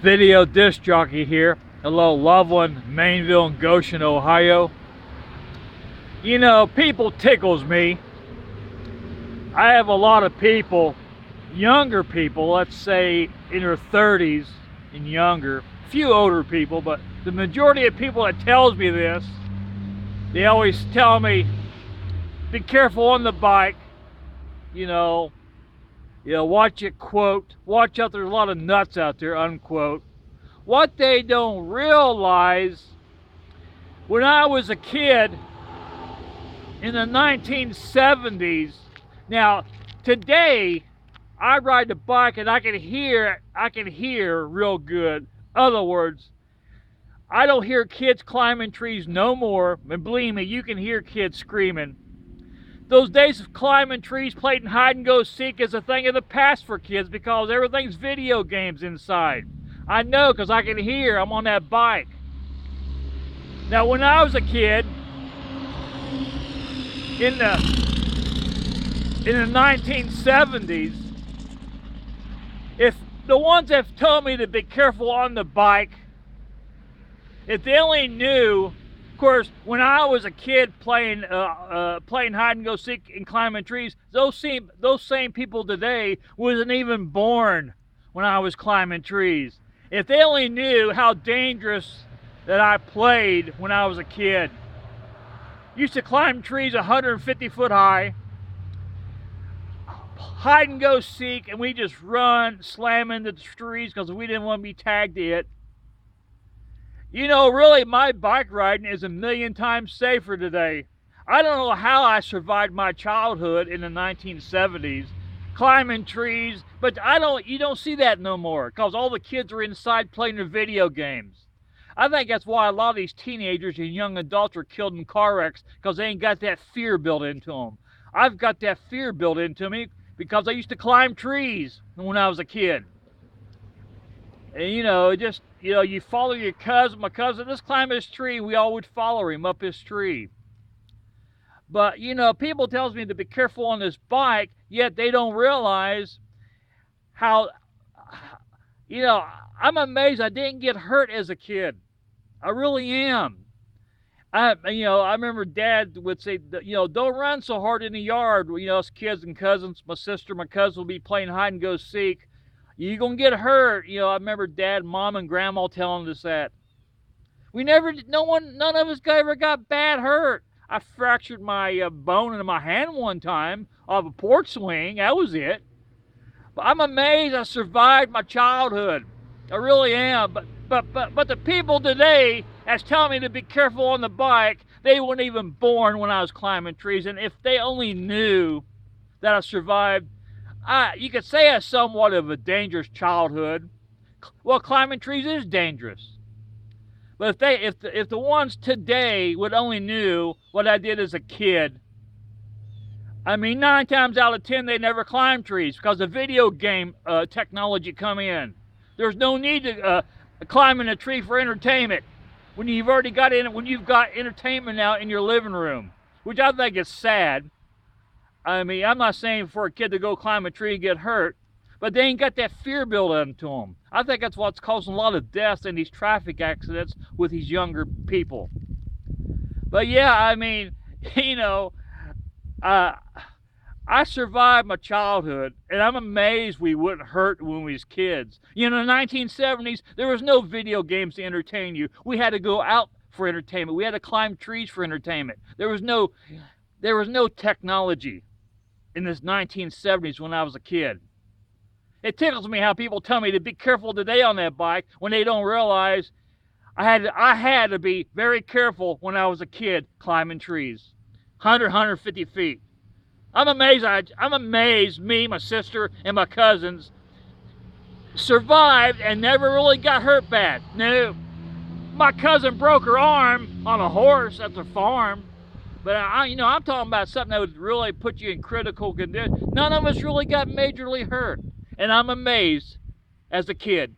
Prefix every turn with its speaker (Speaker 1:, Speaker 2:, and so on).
Speaker 1: Video disc jockey here. Hello, Loveland, Mainville, and Goshen, Ohio. You know, people tickles me. I have a lot of people, younger people, let's say in their 30s and younger, a few older people, but the majority of people that tells me this, they always tell me, be careful on the bike, you know, watch it, quote, watch out, there's a lot of nuts out there, unquote. What they don't realize, when I was a kid in the 1970s, now today I ride the bike and I can hear real good. In other words, I don't hear kids climbing trees no more, and believe me, you can hear kids screaming. Those days of climbing trees, playing hide and go seek is a thing of the past for kids because everything's video games inside. I know because I can hear, I'm on that bike. Now when I was a kid, in the 1970s, if the ones that told me to be careful on the bike, if they only knew, of course, when I was a kid playing hide and go seek and climbing trees, those same people today wasn't even born when I was climbing trees. If they only knew how dangerous that I played when I was a kid. Used to climb trees 150 foot high, hide and go seek, and we just run, slam into the trees because we didn't want to be tagged it. You know, really, my bike riding is a million times safer today. I don't know how I survived my childhood in the 1970s, climbing trees, but you don't see that no more because all the kids are inside playing their video games. I think that's why a lot of these teenagers and young adults are killed in car wrecks because they ain't got that fear built into them. I've got that fear built into me because I used to climb trees when I was a kid. And you follow your cousin. My cousin, let's climb this tree. We all would follow him up his tree. But, people tells me to be careful on this bike, yet they don't realize how, I'm amazed I didn't get hurt as a kid. I really am. I remember Dad would say, don't run so hard in the yard. Us kids and cousins, my sister, my cousin will be playing hide and go seek. You're going to get hurt. I remember Dad, Mom, and Grandma telling us that. None of us ever got bad hurt. I fractured my bone in my hand one time off a porch swing. That was it. But I'm amazed I survived my childhood. I really am. But the people today that's telling me to be careful on the bike, they weren't even born when I was climbing trees. And if they only knew that I survived, you could say I had somewhat of a dangerous childhood. Well, climbing trees is dangerous. But if the ones today would only knew what I did as a kid, 9 times out of 10 they never climbed trees because the video game technology come in. There's no need to climb in a tree for entertainment when you've got entertainment now in your living room, which I think is sad. I'm not saying for a kid to go climb a tree and get hurt, but they ain't got that fear built into them. I think that's what's causing a lot of deaths in these traffic accidents with these younger people. But yeah, I survived my childhood, and I'm amazed we wouldn't hurt when we was kids. In the 1970s, there was no video games to entertain you. We had to go out for entertainment. We had to climb trees for entertainment. There was no technology in this 1970s when I was a kid. It tickles me how people tell me to be careful today on that bike when they don't realize I had to be very careful when I was a kid climbing trees, 150 feet. I'm amazed me, my sister, and my cousins survived and never really got hurt bad. No, my cousin broke her arm on a horse at the farm. But I'm talking about something that would really put you in critical condition. None of us really got majorly hurt. And I'm amazed as a kid.